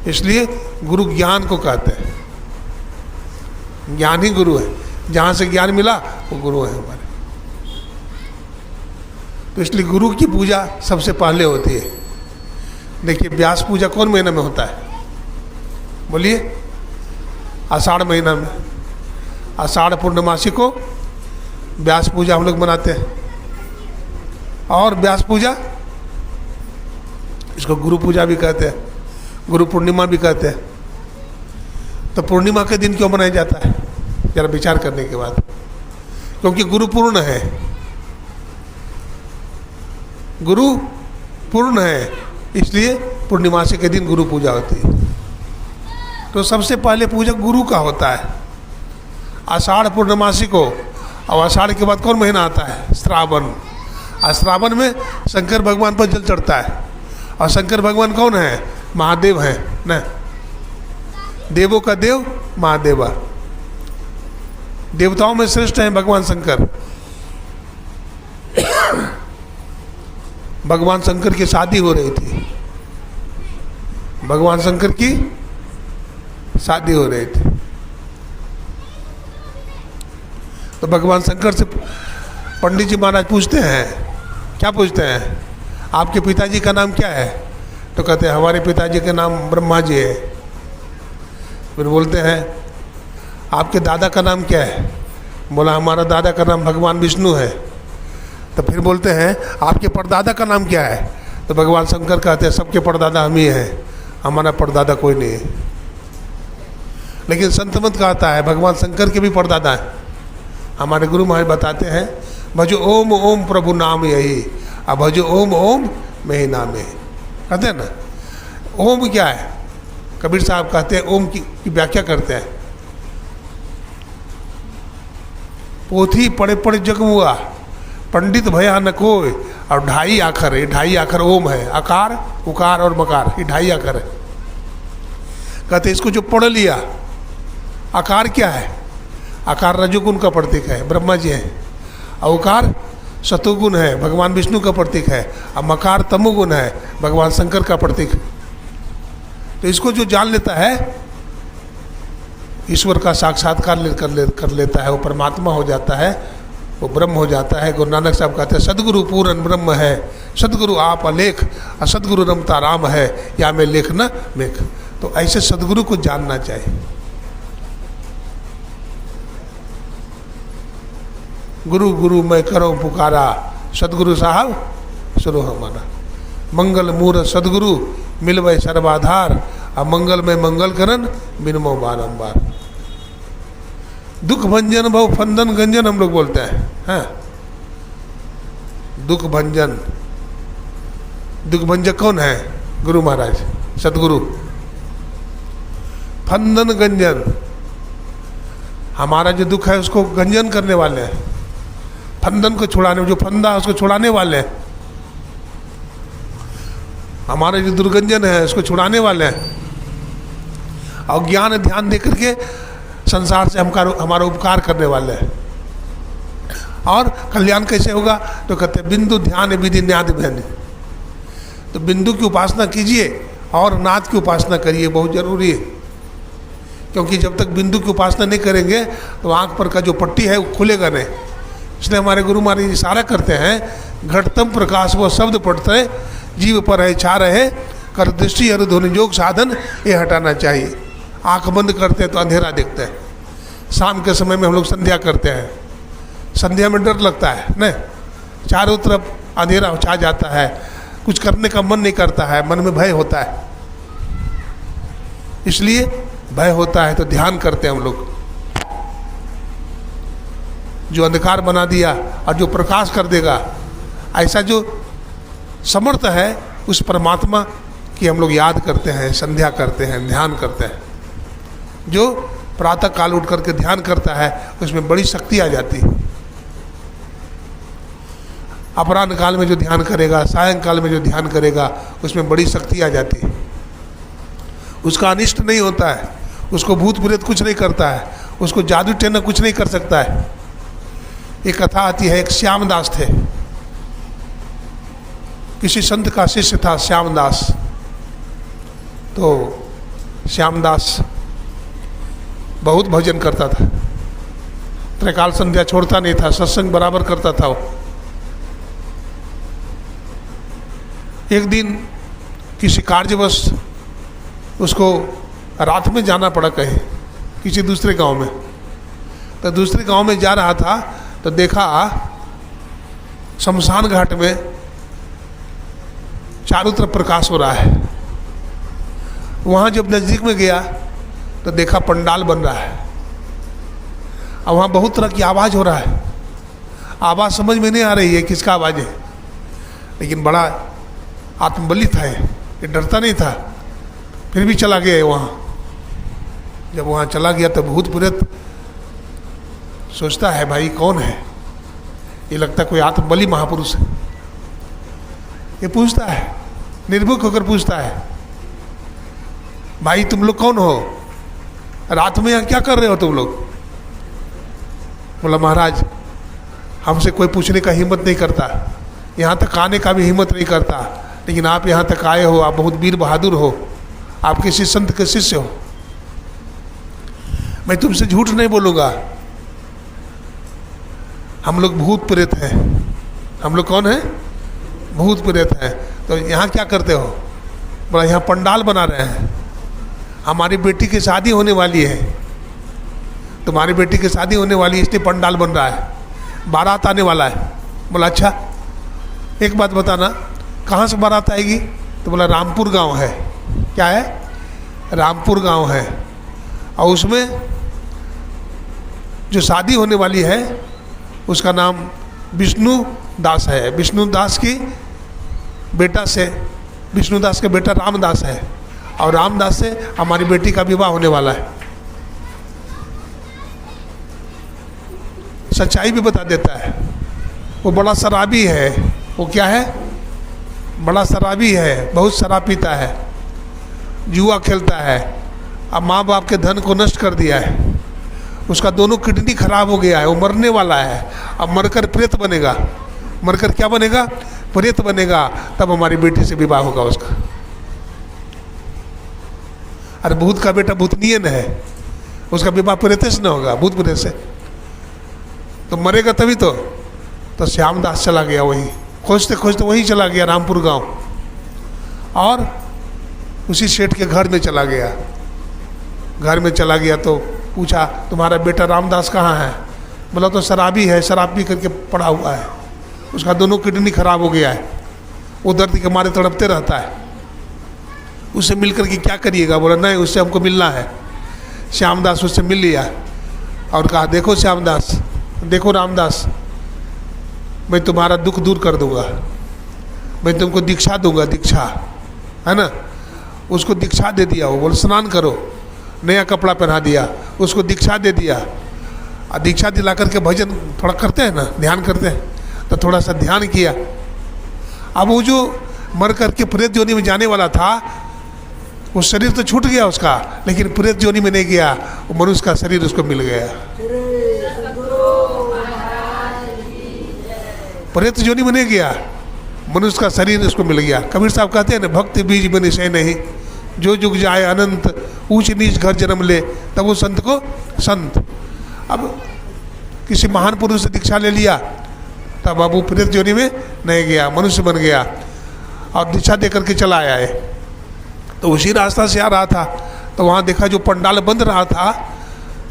इसलिए गुरु ज्ञान को कहते हैं, ज्ञान ही गुरु है। जहाँ से ज्ञान मिला वो गुरु है हमारे। तो इसलिए गुरु की पूजा सबसे पहले होती है। देखिए व्यास पूजा कौन महीना में होता है? बोलिए, आषाढ़ महीना में। आषाढ़ पूर्णमासी को व्यास पूजा हम लोग मनाते हैं। और व्यास पूजा, इसको गुरु पूजा भी कहते हैं, गुरु पूर्णिमा भी कहते हैं। तो पूर्णिमा के दिन क्यों मनाया जाता है? जरा विचार करने के बाद, क्योंकि गुरु पूर्ण है, गुरु पूर्ण है, इसलिए पूर्णिमासी के दिन गुरु पूजा होती है। तो सबसे पहले पूजा गुरु का होता है आषाढ़ पूर्णमासी को। और आषाढ़ के बाद कौन महीना आता है? श्रावण। और श्रावण में शंकर भगवान पर जल चढ़ता है। और शंकर भगवान कौन है? महादेव है न, देवों का देव महादेवा। देवताओं में श्रेष्ठ हैं भगवान शंकर। भगवान शंकर की शादी हो रही थी, भगवान शंकर की शादी हो रही थी। तो भगवान शंकर से पंडित जी महाराज पूछते हैं, क्या पूछते हैं? आपके पिताजी का नाम क्या है? तो कहते हैं हमारे पिताजी का नाम ब्रह्मा जी है। फिर बोलते हैं आपके दादा का नाम क्या है? बोला हमारा दादा का नाम भगवान विष्णु है। तो फिर बोलते हैं आपके परदादा का नाम क्या है? तो भगवान शंकर कहते हैं सबके परदादा हम ही हैं, हमारा परदादा कोई नहीं है। लेकिन संत मत कहता है भगवान शंकर के भी परदादा हैं। हमारे गुरु महाराज बताते हैं भजो ओम ओम प्रभु नाम यही, अब भजो ओम ओम में ही नाम है। कहते हैं ना, ओम क्या है? कबीर साहब कहते हैं ओम की व्याख्या करते हैं, पोथी पढ़े पढ़े जग हुआ, पंडित भया न कोई, और 2.5 आखर है। 2.5 आखर ओम है, आकार उकार और मकार, ये 2.5 आखर है। कहते इसको जो पढ़ लिया, आकार क्या है? आकार रजोगुण का प्रतीक है, ब्रह्मा जी है। और उकार सतोगुण है, भगवान विष्णु का प्रतीक है। और मकार तमोगुण है, भगवान शंकर का प्रतीक है। तो इसको जो जान लेता है ईश्वर का साक्षात्कार कर लेता है, वो परमात्मा हो जाता है, वो ब्रह्म हो जाता है। गुरु नानक साहब कहते हैं सदगुरु पूर्ण ब्रह्म है, सदगुरु आप अलेख, और सदगुरु रमता राम है, या मैं लेख न मेख। तो ऐसे सदगुरु को जानना चाहिए। गुरु गुरु मैं करो पुकारा, सदगुरु साहब सुनो हमारा। मंगल मूर सदगुरु मिलवे सर्वाधार, और मंगल में मंगल करन बिनमो बारंबार। दुख भंजन भव फंदन गंजन हम लोग बोलते हैं, हाँ? दुख भंजन, दुख भंजक कौन है? गुरु महाराज, सदगुरु। फंदन गंजन, हमारा जो दुख है उसको गंजन करने वाले हैं, फंदन को छुड़ाने, जो फंदा है उसको छुड़ाने वाले हैं। हमारे जो दुर्गंजन है उसको छुड़ाने वाले हैं। और ज्ञान ध्यान दे करके संसार से हमारा उपकार करने वाले हैं। और कल्याण कैसे होगा? तो कहते हैं बिंदु ध्यान विधि न्याद भैन। तो बिंदु की उपासना कीजिए और नाद की उपासना करिए, बहुत जरूरी है। क्योंकि जब तक बिंदु की उपासना नहीं करेंगे तो आँख पर का जो पट्टी है वो खुलेगा नहीं। इसलिए हमारे गुरु महाराज इशारा करते हैं, घटतम प्रकाश वो शब्द पढ़ते जीव पर है छा रहे, कर दृष्टि हर ध्वनि योग साधन ये हटाना चाहिए। आँख बंद करते हैं तो अंधेरा दिखता है। शाम के समय में हम लोग संध्या करते हैं, संध्या में डर लगता है न, चारों तरफ अंधेरा छा जाता है, कुछ करने का मन नहीं करता है, मन में भय होता है। इसलिए भय होता है तो ध्यान करते हैं हम लोग। जो अंधकार बना दिया और जो प्रकाश कर देगा, ऐसा जो समर्थ है उस परमात्मा की हम लोग याद करते हैं, संध्या करते हैं, ध्यान करते हैं। जो प्रातः काल उठ करके ध्यान करता है उसमें बड़ी शक्ति आ जाती है। अपराह्न काल में जो ध्यान करेगा, सायंकाल में जो ध्यान करेगा, उसमें बड़ी शक्ति आ जाती है। उसका अनिष्ट नहीं होता है, उसको भूत प्रेत कुछ नहीं करता है, उसको जादू टोना कुछ नहीं कर सकता है। एक कथा आती है, एक श्यामदास थे, किसी संत का शिष्य था श्यामदास। तो श्यामदास बहुत भजन करता था, त्रैकाल संध्या छोड़ता नहीं था, सत्संग बराबर करता था वो। एक दिन किसी कार्यवश उसको रात में जाना पड़ा कहीं किसी दूसरे गांव में। तो दूसरे गांव में जा रहा था तो देखा शमशान घाट में चारों तरफ प्रकाश हो रहा है। वहाँ जब नज़दीक में गया तो देखा पंडाल बन रहा है और वहाँ बहुत तरह की आवाज़ हो रहा है। आवाज़ समझ में नहीं आ रही है किसका आवाज़ है, लेकिन बड़ा आत्मबली था ये डरता नहीं था, फिर भी चला गया वहाँ। जब वहाँ चला गया तो भूत प्रेत सोचता है भाई कौन है, ये लगता कोई आत्मबली महापुरुष है। ये पूछता है, निर्भुक होकर पूछता है, भाई तुम लोग कौन हो, रात में यहाँ क्या कर रहे हो तुम लोग? बोला महाराज हमसे कोई पूछने का हिम्मत नहीं करता, यहाँ तक आने का भी हिम्मत नहीं करता, लेकिन आप यहाँ तक आए हो, आप बहुत वीर बहादुर हो, आप किसी संत के शिष्य हो, मैं तुमसे झूठ नहीं बोलूँगा, हम लोग भूत प्रेत हैं। हम लोग कौन हैं? भूत प्रेत हैं। तो यहाँ क्या करते हो? बोला यहाँ पंडाल बना रहे हैं, हमारी बेटी की शादी होने वाली है, तुम्हारी बेटी की शादी होने वाली है इसलिए पंडाल बन रहा है, बारात आने वाला है। बोला अच्छा एक बात बताना, कहाँ से बारात आएगी? तो बोला रामपुर गांव है। क्या है? रामपुर गांव है, और उसमें जो शादी होने वाली है उसका नाम विष्णु दास है। विष्णु दास की बेटा से, विष्णु दास का बेटा रामदास है, और रामदास से हमारी बेटी का विवाह होने वाला है। सच्चाई भी बता देता है। वो बड़ा शराबी है। वो क्या है? बड़ा शराबी है, बहुत शराब पीता है, जुआ खेलता है, अब माँ बाप के धन को नष्ट कर दिया है, उसका दोनों किडनी खराब हो गया है, वो मरने वाला है, अब मरकर प्रेत बनेगा। मरकर क्या बनेगा? प्रेत बनेगा, तब हमारी बेटी से विवाह होगा उसका। अरे भूत का बेटा भूतनीयन है, उसका विवाह प्रेत से न होगा, भूत प्रेत से तो मरेगा तभी तो श्यामदास चला गया, वही खोजते खोजते वही चला गया रामपुर गांव, और उसी सेठ के घर में चला गया। घर में चला गया तो पूछा तुम्हारा बेटा रामदास कहाँ है? बोला तो शराबी है, शराब पी करके पड़ा हुआ है, उसका दोनों किडनी खराब हो गया है, वो दर्द के मारे तड़पते रहता है, उससे मिल करके क्या करिएगा? बोला नहीं उससे हमको मिलना है। श्यामदास उससे मिल लिया और कहा देखो श्यामदास, देखो रामदास, मैं तुम्हारा दुख दूर कर दूंगा, मैं तुमको दीक्षा दूंगा, दीक्षा है ना। उसको दीक्षा दे दिया, वो बोले स्नान करो, नया कपड़ा पहना दिया, उसको दीक्षा दे दिया, और दीक्षा दिला करके भजन थोड़ा करते हैं ना, ध्यान करते हैं, तो थोड़ा सा ध्यान किया। अब वो जो मर करके प्रेत योनि में जाने वाला था, वो शरीर तो छूट गया उसका, लेकिन प्रेत योनि में नहीं गया, वो मनुष्य का शरीर उसको मिल गया। प्रेत योनि में नहीं गया, मनुष्य का शरीर उसको मिल गया। कबीर साहब कहते हैं ना, भक्ति बीज बने से नहीं, जो जुग जाए अनंत, ऊंच नीच घर जन्म ले, तब वो संत को संत। अब किसी महान पुरुष से दीक्षा ले लिया, तब अब वो प्रेत योनि में नहीं गया, मनुष्य बन गया, और दीक्षा दे करके चला आया है। तो उसी रास्ता से आ रहा था, तो वहाँ देखा जो पंडाल बंद रहा था,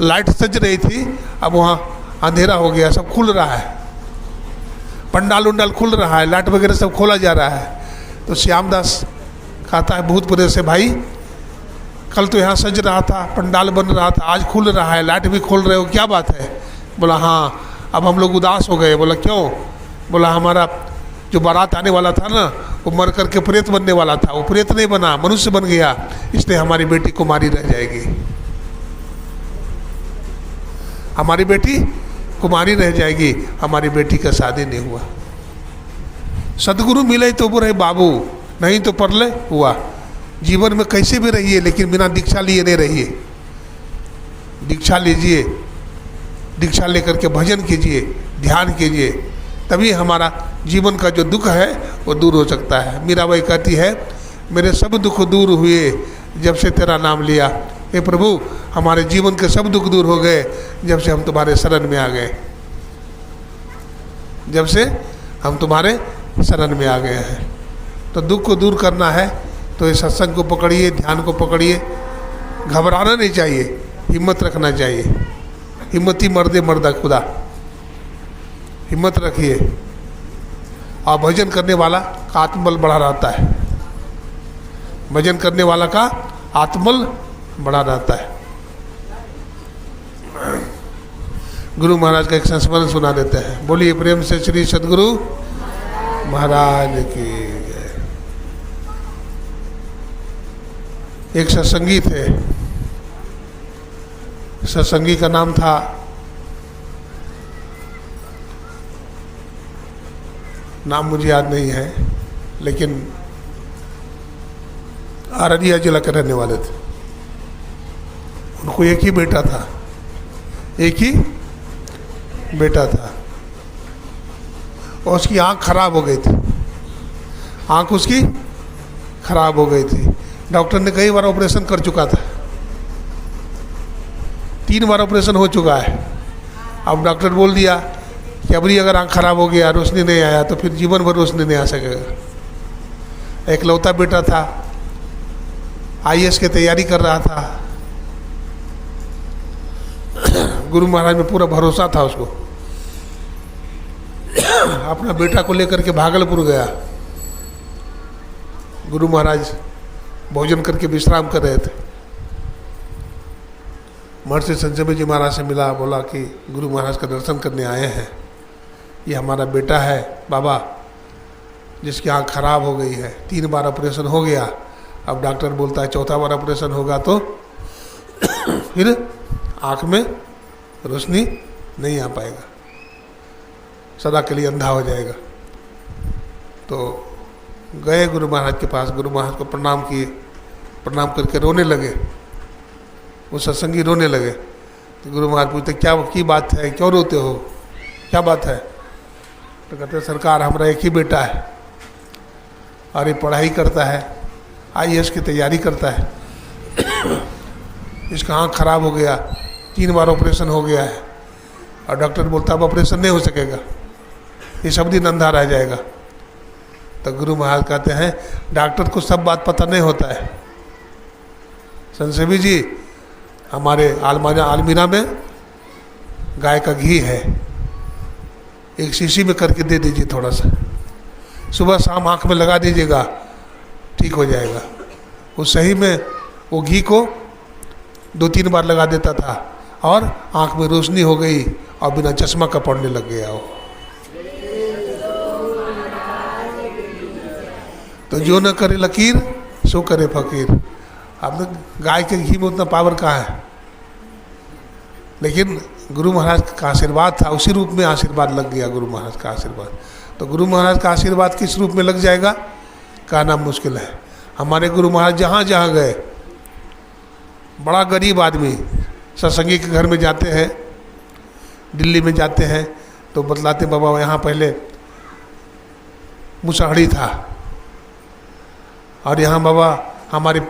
लाइट सज रही थी, अब वहाँ अंधेरा हो गया, सब खुल रहा है, पंडाल उंडाल खुल रहा है, लाइट वगैरह सब खोला जा रहा है। तो श्यामदास कहता है भूत प्रेत से, भाई कल तो यहाँ सज रहा था, पंडाल बन रहा था, आज खुल रहा है, लाइट भी खोल रहे हो, क्या बात है? बोला हाँ, अब हम लोग उदास हो गए। बोला क्यों? बोला हमारा जो बारात आने वाला था ना, वो मर करके प्रेत बनने वाला था, वो प्रेत नहीं बना, मनुष्य बन गया, इसलिए हमारी बेटी कुमारी रह जाएगी, हमारी बेटी कुमारी रह जाएगी, हमारी बेटी का शादी नहीं हुआ। सदगुरु मिले तो बोले बाबू, नहीं तो परले हुआ। जीवन में कैसे भी रहिए, लेकिन बिना दीक्षा लिए नहीं रहिए। दीक्षा लीजिए, दीक्षा लेकर के भजन कीजिए, ध्यान कीजिए, तभी हमारा जीवन का जो दुख है वो दूर हो सकता है। मीराबाई कहती है, मेरे सब दुख दूर हुए जब से तेरा नाम लिया। हे प्रभु, हमारे जीवन के सब दुख दूर हो गए जब से हम तुम्हारे शरण में आ गए, जब से हम तुम्हारे शरण में आ गए हैं। तो दुख को दूर करना है तो इस सत्संग को पकड़िए, ध्यान को पकड़िए, घबराना नहीं चाहिए, हिम्मत रखना चाहिए। हिम्मती मर्दे मर्दा खुदा, हिम्मत रखिए। और भजन करने वाला का आत्मबल बढ़ा रहता है, भजन करने वाला का आत्मबल बढ़ा रहता है। गुरु महाराज का एक संस्मरण सुना देते हैं। बोलिए प्रेम से श्री सद्गुरु महाराज की। एक सत्संगी थे, सत्संगी का नाम था नाम मुझे याद नहीं है, लेकिन अररिया जिला के रहने वाले थे। उनको एक ही बेटा था, एक ही बेटा था, और उसकी आँख खराब हो गई थी, आँख उसकी खराब हो गई थी। डॉक्टर ने कई बार ऑपरेशन कर चुका था, 3 बार ऑपरेशन हो चुका है। अब डॉक्टर बोल दिया कि अबरी अगर आँख खराब हो गया, रोशनी नहीं आया, तो फिर जीवन भर रोशनी नहीं आ सकेगा। एक लौता बेटा था, IAS की तैयारी कर रहा था। गुरु महाराज में पूरा भरोसा था उसको। अपना बेटा को लेकर के भागलपुर गया। गुरु महाराज भोजन करके विश्राम कर रहे थे। महर्षि संजय जी महाराज से मिला, बोला कि गुरु महाराज का दर्शन करने आए हैं, ये हमारा बेटा है बाबा, जिसकी आँख खराब हो गई है, 3 बार ऑपरेशन हो गया। अब डॉक्टर बोलता है 4था बार ऑपरेशन होगा तो फिर आँख में रोशनी नहीं आ पाएगा, सदा के लिए अंधा हो जाएगा। तो गए गुरु महाराज के पास, गुरु महाराज को प्रणाम किए, प्रणाम करके रोने लगे। वो सत्संगी रोने लगे। तो गुरु महाराज पूछते क्या की बात है, क्यों रोते हो, क्या बात है? तो कहते सरकार हमारा एक ही बेटा है और ये पढ़ाई करता है, IAS की तैयारी करता है, इसका आँख खराब हो गया, 3 बार ऑपरेशन हो गया है, और डॉक्टर बोलता अब ऑपरेशन नहीं हो सकेगा, ये सब दिन अंधा रह जाएगा। तो गुरु महाराज कहते हैं डॉक्टर को सब बात पता नहीं होता है। संसेवी जी, हमारे आलमीरा में गाय का घी है, एक शीशी में करके दे दीजिए, थोड़ा सा सुबह शाम आँख में लगा दीजिएगा, ठीक हो जाएगा। वो सही में वो घी को 2-3 बार लगा देता था और आँख में रोशनी हो गई और बिना चश्मा का पड़ने लग गया वो। तो जो न करे लकीर सो करे फकीर। अब तो गाय के घी में उतना पावर कहाँ है, लेकिन गुरु महाराज का आशीर्वाद था, उसी रूप में आशीर्वाद लग गया गुरु महाराज का आशीर्वाद। तो गुरु महाराज का आशीर्वाद किस रूप में लग जाएगा कहना मुश्किल है। हमारे गुरु महाराज जहाँ जहाँ गए, बड़ा गरीब आदमी सत्संगी के घर में जाते हैं, दिल्ली में जाते हैं तो बतलाते बाबा यहाँ पहले मुसहरी था, और यहाँ बाबा हमारे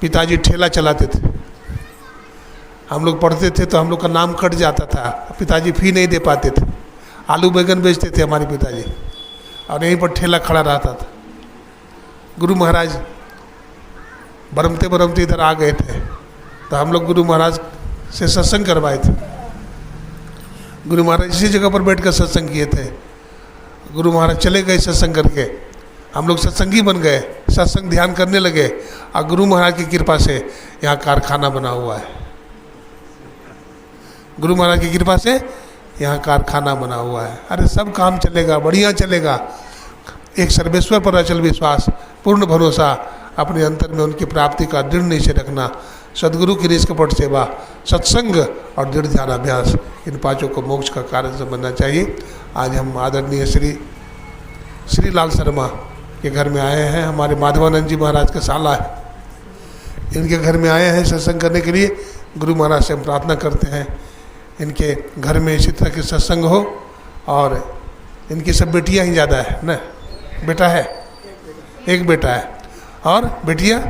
पिताजी ठेला चलाते थे, हम लोग पढ़ते थे तो हम लोग का नाम कट जाता था, पिताजी फी नहीं दे पाते थे, आलू बैगन बेचते थे हमारे पिताजी, और यहीं पर ठेला खड़ा रहता था। गुरु महाराज बरमते बरमते इधर आ गए थे, तो हम लोग गुरु महाराज से सत्संग करवाए थे। गुरु महाराज इसी जगह पर बैठ कर सत्संग किए थे। गुरु महाराज चले गए सत्संग करके, हम लोग सत्संगी बन गए, सत्संग ध्यान करने लगे और गुरु महाराज की कृपा से यहाँ कारखाना बना हुआ है। गुरु महाराज की कृपा से यहाँ कारखाना बना हुआ है। अरे सब काम चलेगा, बढ़िया चलेगा। एक सर्वेश्वर पर अचल विश्वास, पूर्ण भरोसा, अपने अंतर में उनकी प्राप्ति का दृढ़ निश्चय रखना, सदगुरु की निष्कपट सेवा, सत्संग और दृढ़ ध्यान अभ्यास, इन पांचों को मोक्ष का कारण समझना चाहिए। आज हम आदरणीय श्री लाल शर्मा के घर में आए हैं। हमारे माधवानंद जी महाराज का साला है, इनके घर में आए हैं सत्संग करने के लिए। गुरु महाराज से हम प्रार्थना करते हैं इनके घर में इसी तरह के सत्संग हो। और इनकी सब बेटियां ही ज़्यादा है ना? बेटा है, एक बेटा है और बेटियां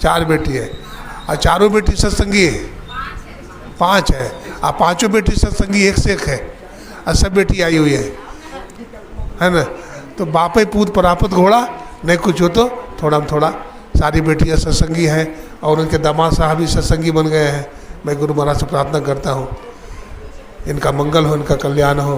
4 बेटी है। और चारों बेटी सत्संगी है, 5 है। और पांचों बेटी सत्संगी एक से एक है और सब बेटी आई हुई है ना? तो बापे पूत परापत घोड़ा, नहीं कुछ हो तो थोड़ा थोड़ा। सारी बेटियां सत्संगी हैं और उनके दामाद साहब भी सत्संगी बन गए हैं। मैं गुरु महाराज से प्रार्थना करता हूँ इनका मंगल हो, इनका कल्याण हो।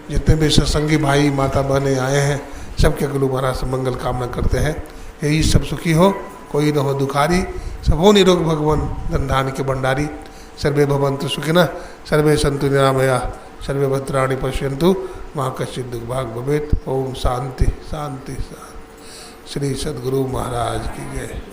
जितने भी सत्संगी भाई माता बहनें आए हैं सबके गुरु महाराज से मंगल कामना करते हैं। यही सब सुखी हो, कोई न हो दुखारी, सब हो निरोग भगवान धनधान के भंडारी। सर्वे भवन्तु सुखिनः, सर्वे सन्तु निरामया, सर्वे भद्राणि पश्यन्तु, मा कश्चित् दुर्भाग् भवेत्। ओम शांति शांति शांति। श्री सद्गुरु महाराज की जय।